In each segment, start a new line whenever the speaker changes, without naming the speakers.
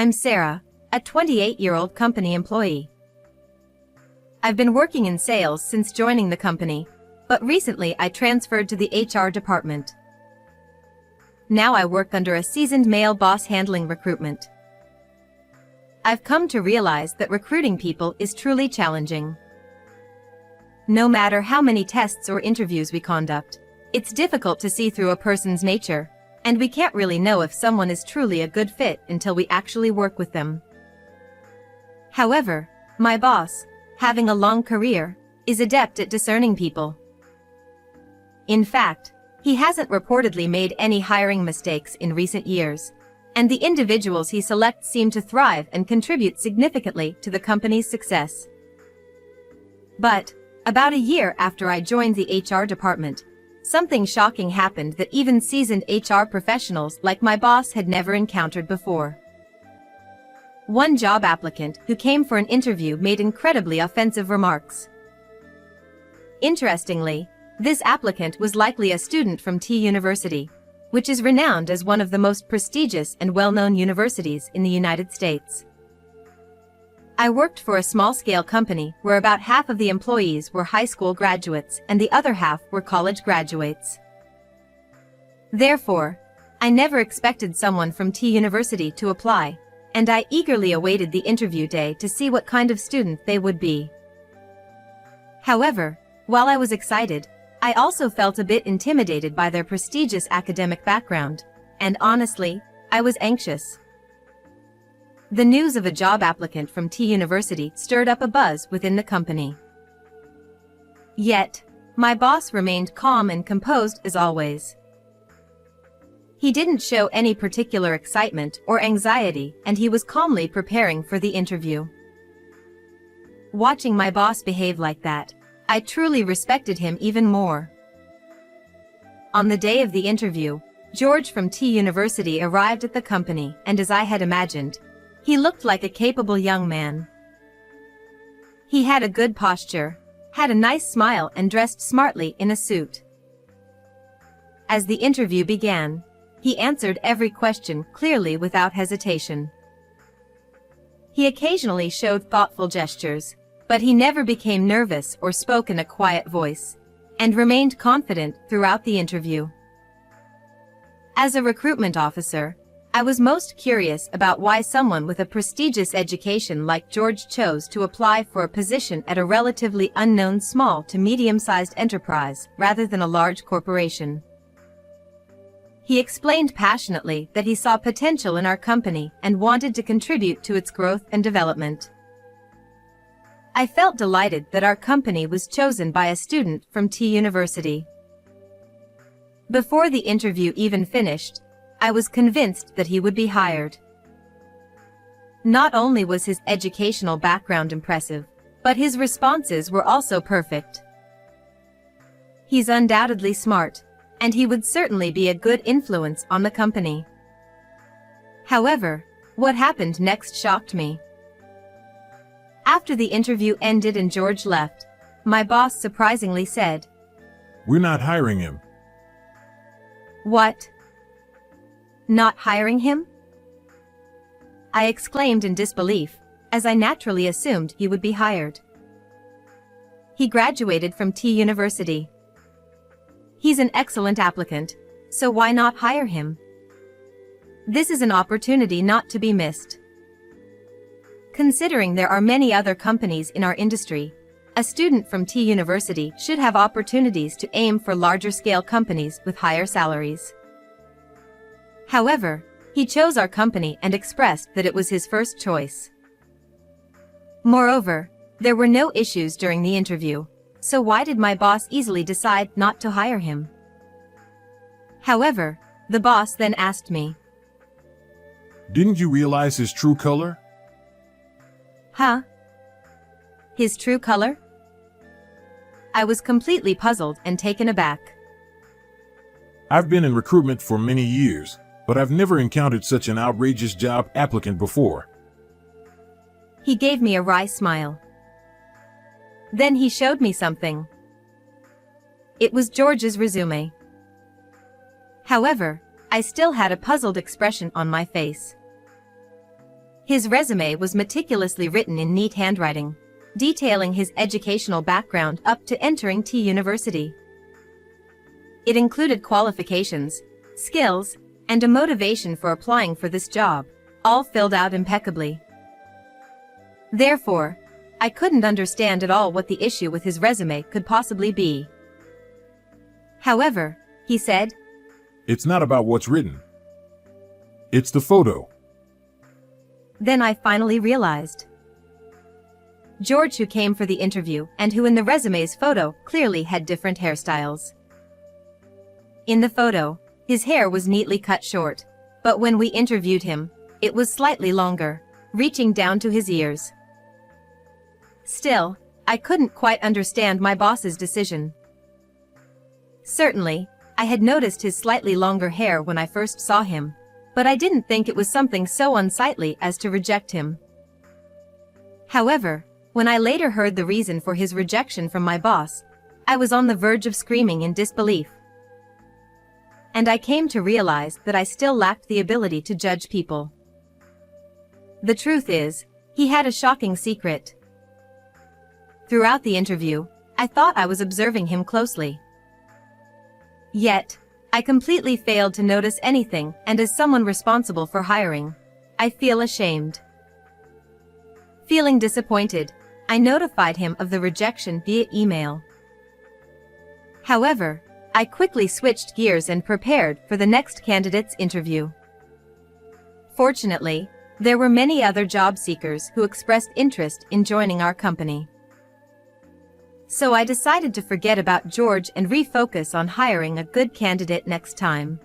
I'm Sarah, a 28-year-old company employee. I've been working in sales since joining the company, but recently I transferred to the HR department. Now I work under a seasoned male boss handling recruitment. I've come to realize that recruiting people is truly challenging. No matter how many tests or interviews we conduct, it's difficult to see through a person's nature, and we can't really know if someone is truly a good fit until we actually work with them. However, my boss, having a long career, is adept at discerning people. In fact, he hasn't reportedly made any hiring mistakes in recent years, and the individuals he selects seem to thrive and contribute significantly to the company's success. But, about a year after I joined the HR department, something shocking happened that even seasoned HR professionals like my boss had never encountered before. One job applicant who came for an interview made incredibly offensive remarks. Interestingly, this applicant was likely a student from T University, which is renowned as one of the most prestigious and well-known universities in the United States. I worked for a small-scale company where about half of the employees were high school graduates and the other half were college graduates. Therefore, I never expected someone from T University to apply, and I eagerly awaited the interview day to see what kind of student they would be. However, while I was excited, I also felt a bit intimidated by their prestigious academic background, and honestly, I was anxious. The news of a job applicant from T University stirred up a buzz within the company. Yet, my boss remained calm and composed as always. He didn't show any particular excitement or anxiety, and he was calmly preparing for the interview. Watching my boss behave like that, I truly respected him even more. On the day of the interview, George from T University arrived at the company, and as I had imagined, he looked like a capable young man. He had a good posture, had a nice smile and dressed smartly in a suit. As the interview began, he answered every question clearly without hesitation. He occasionally showed thoughtful gestures, but he never became nervous or spoke in a quiet voice, and remained confident throughout the interview. As a recruitment officer, I was most curious about why someone with a prestigious education like George chose to apply for a position at a relatively unknown small to medium-sized enterprise rather than a large corporation. He explained passionately that he saw potential in our company and wanted to contribute to its growth and development. I felt delighted that our company was chosen by a student from T University. Before the interview even finished, I was convinced that he would be hired. Not only was his educational background impressive, but his responses were also perfect. He's undoubtedly smart, and he would certainly be a good influence on the company. However, what happened next shocked me. After the interview ended and George left, my boss surprisingly said,
"We're not hiring him."
"What? Not hiring him?" I exclaimed in disbelief, as I naturally assumed he would be hired. He graduated from T University. He's an excellent applicant, so why not hire him? This is an opportunity not to be missed. Considering there are many other companies in our industry, a student from T University should have opportunities to aim for larger-scale companies with higher salaries. However, he chose our company and expressed that it was his first choice. Moreover, there were no issues during the interview, so why did my boss easily decide not to hire him? However, the boss then asked me,
"Didn't you realize his true color?"
"Huh? His true color?" I was completely puzzled and taken aback.
"I've been in recruitment for many years, but I've never encountered such an outrageous job applicant before."
He gave me a wry smile. Then he showed me something. It was George's resume. However, I still had a puzzled expression on my face. His resume was meticulously written in neat handwriting, detailing his educational background up to entering T University. It included qualifications, skills, and a motivation for applying for this job, all filled out impeccably. Therefore, I couldn't understand at all what the issue with his resume could possibly be. However, he said,
It's not about what's written. It's the photo.
Then I finally realized. George, who came for the interview and who in the resume's photo clearly had different hairstyles. In the photo, his hair was neatly cut short, but when we interviewed him, it was slightly longer, reaching down to his ears. Still, I couldn't quite understand my boss's decision. Certainly, I had noticed his slightly longer hair when I first saw him, but I didn't think it was something so unsightly as to reject him. However, when I later heard the reason for his rejection from my boss, I was on the verge of screaming in disbelief. And I came to realize that I still lacked the ability to judge people. The truth is, he had a shocking secret. Throughout the interview, I thought I was observing him closely. Yet, I completely failed to notice anything, and as someone responsible for hiring, I feel ashamed. Feeling disappointed, I notified him of the rejection via email. However, I quickly switched gears and prepared for the next candidate's interview. Fortunately, there were many other job seekers who expressed interest in joining our company. So I decided to forget about George and refocus on hiring a good candidate next time.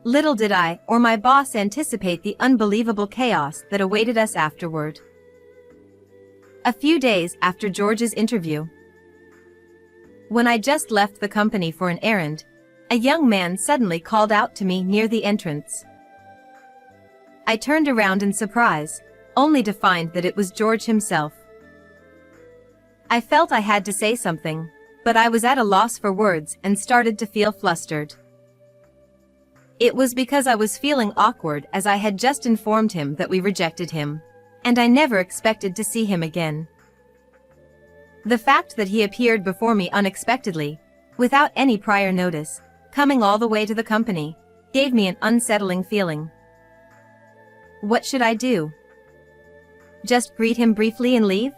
Little did I or my boss anticipate the unbelievable chaos that awaited us afterward. A few days after George's interview, when I just left the company for an errand, a young man suddenly called out to me near the entrance. I turned around in surprise, only to find that it was George himself. I felt I had to say something, but I was at a loss for words and started to feel flustered. It was because I was feeling awkward as I had just informed him that we rejected him, and I never expected to see him again. The fact that he appeared before me unexpectedly, without any prior notice, coming all the way to the company, gave me an unsettling feeling. What should I do? Just greet him briefly and leave?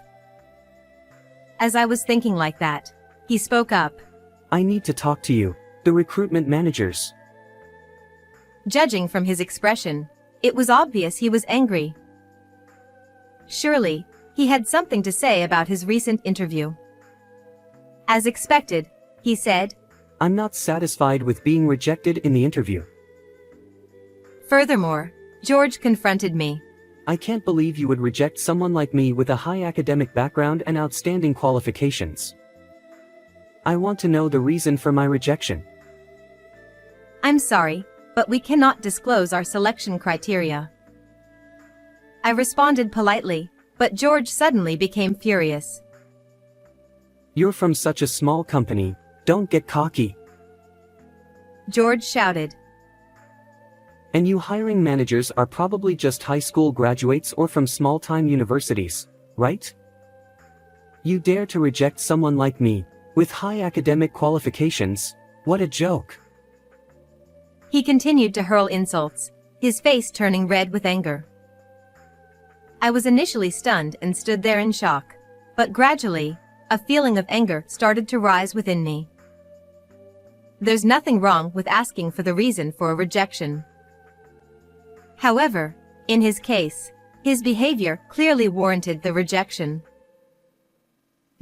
As I was thinking like that, he spoke up.
I need to talk to you, the recruitment managers.
Judging from his expression, it was obvious he was angry. Surely, he had something to say about his recent interview. As expected, he said,
I'm not satisfied with being rejected in the interview.
Furthermore, George confronted me.
I can't believe you would reject someone like me with a high academic background and outstanding qualifications. I want to know the reason for my rejection.
I'm sorry, but we cannot disclose our selection criteria. I responded politely, but George suddenly became furious.
You're from such a small company, don't get cocky.
George shouted.
And you hiring managers are probably just high school graduates or from small-time universities, right? You dare to reject someone like me, with high academic qualifications? What a joke.
He continued to hurl insults, his face turning red with anger. I was initially stunned and stood there in shock, but gradually, a feeling of anger started to rise within me. There's nothing wrong with asking for the reason for a rejection. However, in his case, his behavior clearly warranted the rejection.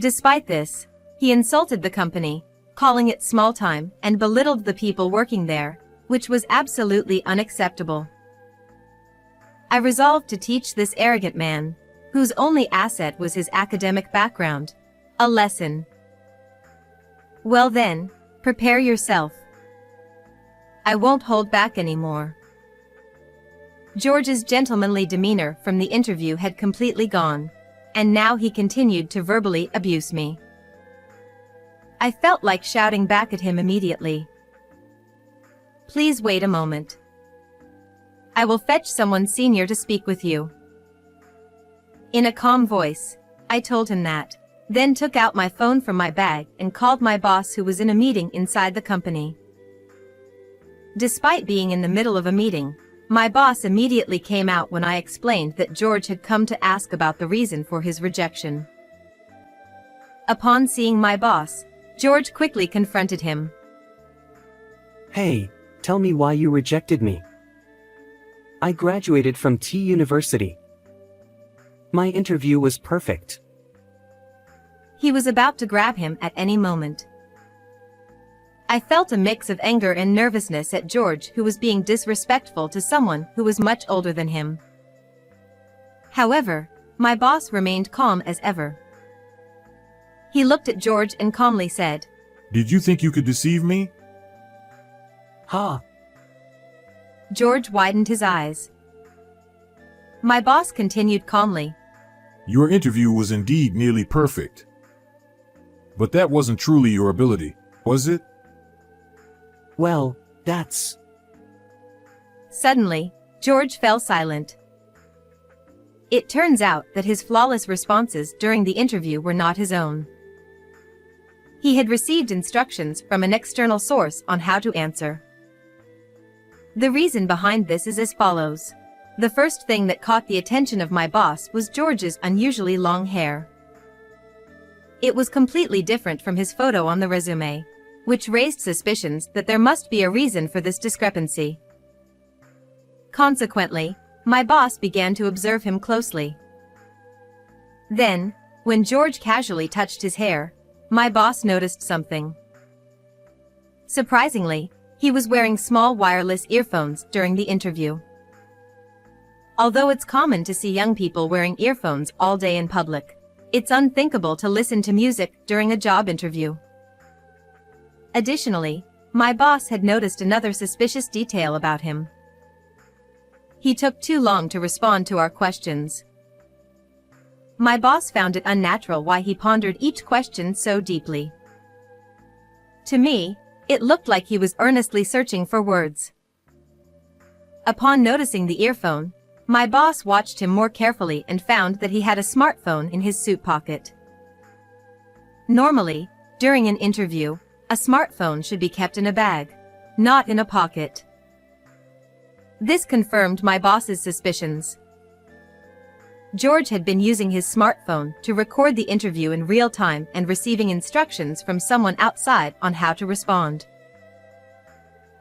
Despite this, he insulted the company, calling it small-time, and belittled the people working there, which was absolutely unacceptable. I resolved to teach this arrogant man, whose only asset was his academic background, a lesson. Well then, prepare yourself. I won't hold back anymore. George's gentlemanly demeanor from the interview had completely gone, and now he continued to verbally abuse me. I felt like shouting back at him immediately. Please wait a moment. I will fetch someone senior to speak with you." In a calm voice, I told him that, then took out my phone from my bag and called my boss, who was in a meeting inside the company. Despite being in the middle of a meeting, my boss immediately came out when I explained that George had come to ask about the reason for his rejection. Upon seeing my boss, George quickly confronted him.
"Hey, tell me why you rejected me. I graduated from T University. My interview was perfect."
He was about to grab him at any moment. I felt a mix of anger and nervousness at George, who was being disrespectful to someone who was much older than him. However, my boss remained calm as ever. He looked at George and calmly said,
"Did you think you could deceive me?"
Ha!
George widened his eyes. My boss continued calmly,
"Your interview was indeed nearly perfect. But that wasn't truly your ability, was it?"
Well, that's...
Suddenly, George fell silent. It turns out that his flawless responses during the interview were not his own. He had received instructions from an external source on how to answer. The reason behind this is as follows. The first thing that caught the attention of my boss was George's unusually long hair. It was completely different from his photo on the resume, which raised suspicions that there must be a reason for this discrepancy. Consequently, my boss began to observe him closely. Then, when George casually touched his hair, my boss noticed something. Surprisingly, he was wearing small wireless earphones during the interview. Although it's common to see young people wearing earphones all day in public, it's unthinkable to listen to music during a job interview. Additionally, my boss had noticed another suspicious detail about him. He took too long to respond to our questions. My boss found it unnatural why he pondered each question so deeply. To me, it looked like he was earnestly searching for words. Upon noticing the earphone, my boss watched him more carefully and found that he had a smartphone in his suit pocket. Normally, during an interview, a smartphone should be kept in a bag, not in a pocket. This confirmed my boss's suspicions. George had been using his smartphone to record the interview in real time and receiving instructions from someone outside on how to respond.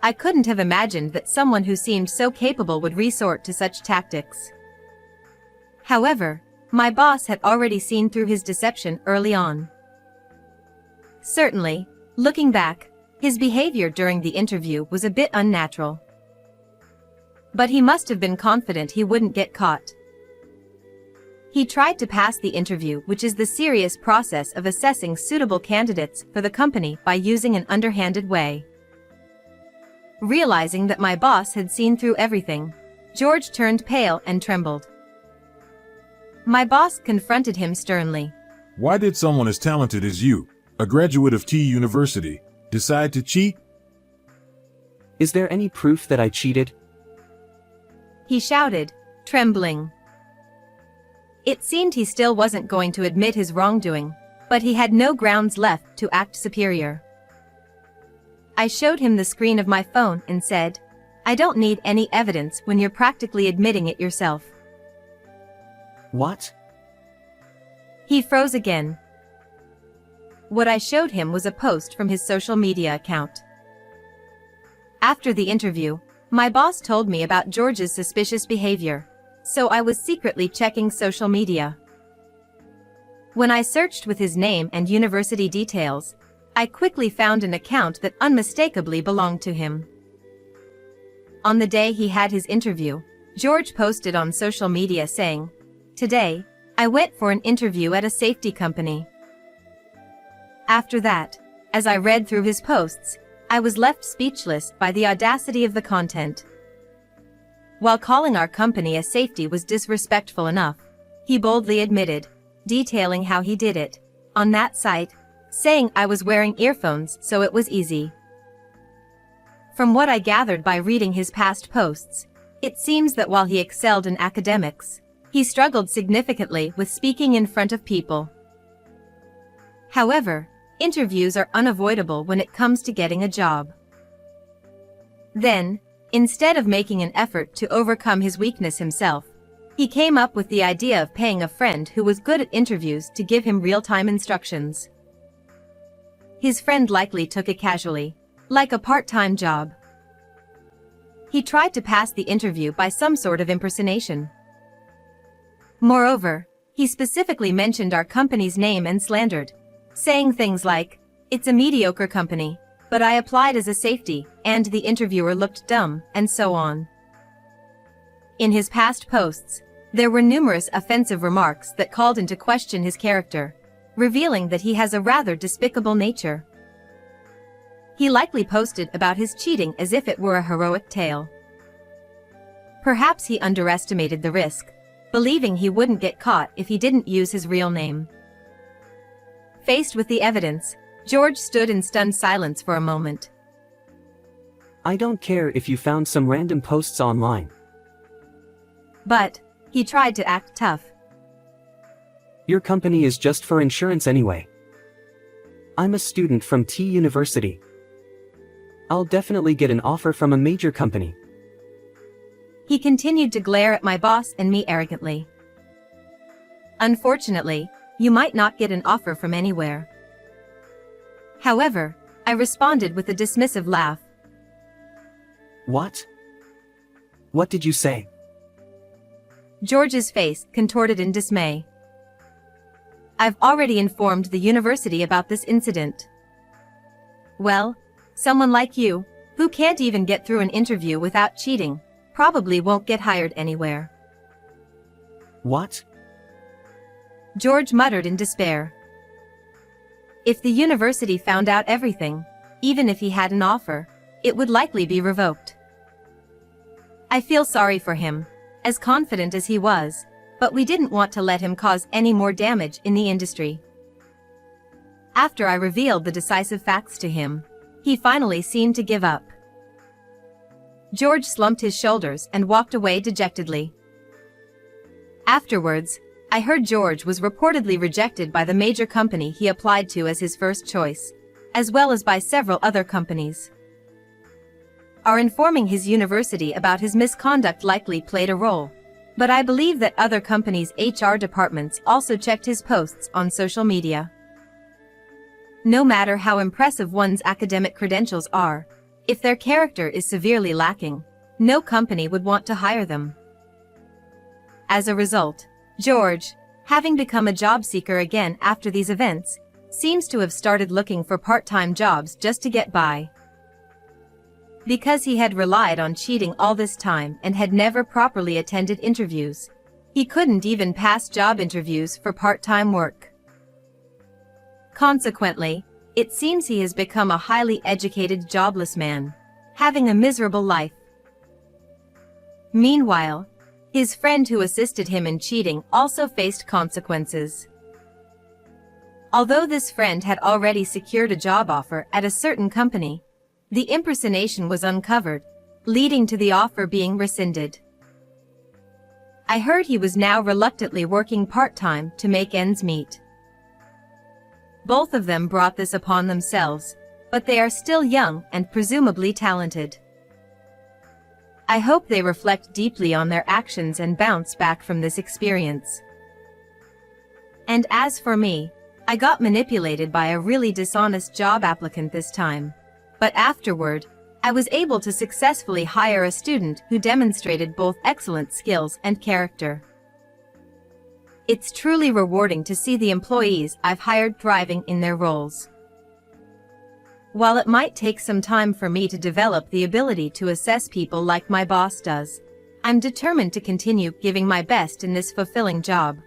I couldn't have imagined that someone who seemed so capable would resort to such tactics. However, my boss had already seen through his deception early on. Certainly, looking back, his behavior during the interview was a bit unnatural. But he must have been confident he wouldn't get caught. He tried to pass the interview, which is the serious process of assessing suitable candidates for the company, by using an underhanded way. Realizing that my boss had seen through everything, George turned pale and trembled. My boss confronted him sternly.
"Why did someone as talented as you, a graduate of T University, decide to cheat?"
Is there any proof that I cheated?
He shouted, trembling. It seemed he still wasn't going to admit his wrongdoing, but he had no grounds left to act superior. I showed him the screen of my phone and said, "I don't need any evidence when you're practically admitting it yourself."
What?
He froze again. What I showed him was a post from his social media account. After the interview, my boss told me about George's suspicious behavior, so I was secretly checking social media. When I searched with his name and university details, I quickly found an account that unmistakably belonged to him. On the day he had his interview, George posted on social media saying, "Today, I went for an interview at a safety company." After that, as I read through his posts, I was left speechless by the audacity of the content. While calling our company a safety was disrespectful enough, he boldly admitted, detailing how he did it, on that site, saying I was wearing earphones so it was easy. From what I gathered by reading his past posts, It seems that while he excelled in academics, he struggled significantly with speaking in front of people. However, interviews are unavoidable when it comes to getting a job. Then, instead of making an effort to overcome his weakness himself, he came up with the idea of paying a friend who was good at interviews to give him real-time instructions. His friend likely took it casually, like a part-time job. He tried to pass the interview by some sort of impersonation. Moreover, he specifically mentioned our company's name and slandered, saying things like, "It's a mediocre company, but I applied as a safety, and the interviewer looked dumb," and so on. In his past posts, there were numerous offensive remarks that called into question his character, revealing that he has a rather despicable nature. He likely posted about his cheating as if it were a heroic tale. Perhaps he underestimated the risk, believing he wouldn't get caught if he didn't use his real name. Faced with the evidence, George stood in stunned silence for a moment.
I don't care if you found some random posts online.
But he tried to act tough.
Your company is just for insurance anyway. I'm a student from T University. I'll definitely get an offer from a major company.
He continued to glare at my boss and me arrogantly. Unfortunately, you might not get an offer from anywhere. However, I responded with a dismissive laugh.
What? What did you say?
George's face contorted in dismay. I've already informed the university about this incident. Well, someone like you, who can't even get through an interview without cheating, probably won't get hired anywhere.
What?
George muttered in despair. If the university found out everything, even if he had an offer, it would likely be revoked. I feel sorry for him, as confident as he was, but we didn't want to let him cause any more damage in the industry. After I revealed the decisive facts to him, he finally seemed to give up. George slumped his shoulders and walked away dejectedly. Afterwards, I heard George was reportedly rejected by the major company he applied to as his first choice, as well as by several other companies. Our informing his university about his misconduct likely played a role, but I believe that other companies' HR departments also checked his posts on social media. No matter how impressive one's academic credentials are, if their character is severely lacking, no company would want to hire them. As a result, George, having become a job seeker again after these events, seems to have started looking for part-time jobs just to get by. Because he had relied on cheating all this time and had never properly attended interviews, he couldn't even pass job interviews for part-time work. Consequently, it seems he has become a highly educated jobless man, having a miserable life. Meanwhile, his friend who assisted him in cheating also faced consequences. Although this friend had already secured a job offer at a certain company, the impersonation was uncovered, leading to the offer being rescinded. I heard he was now reluctantly working part-time to make ends meet. Both of them brought this upon themselves, but they are still young and presumably talented. I hope they reflect deeply on their actions and bounce back from this experience. And as for me, I got manipulated by a really dishonest job applicant this time. But afterward, I was able to successfully hire a student who demonstrated both excellent skills and character. It's truly rewarding to see the employees I've hired thriving in their roles. While it might take some time for me to develop the ability to assess people like my boss does, I'm determined to continue giving my best in this fulfilling job.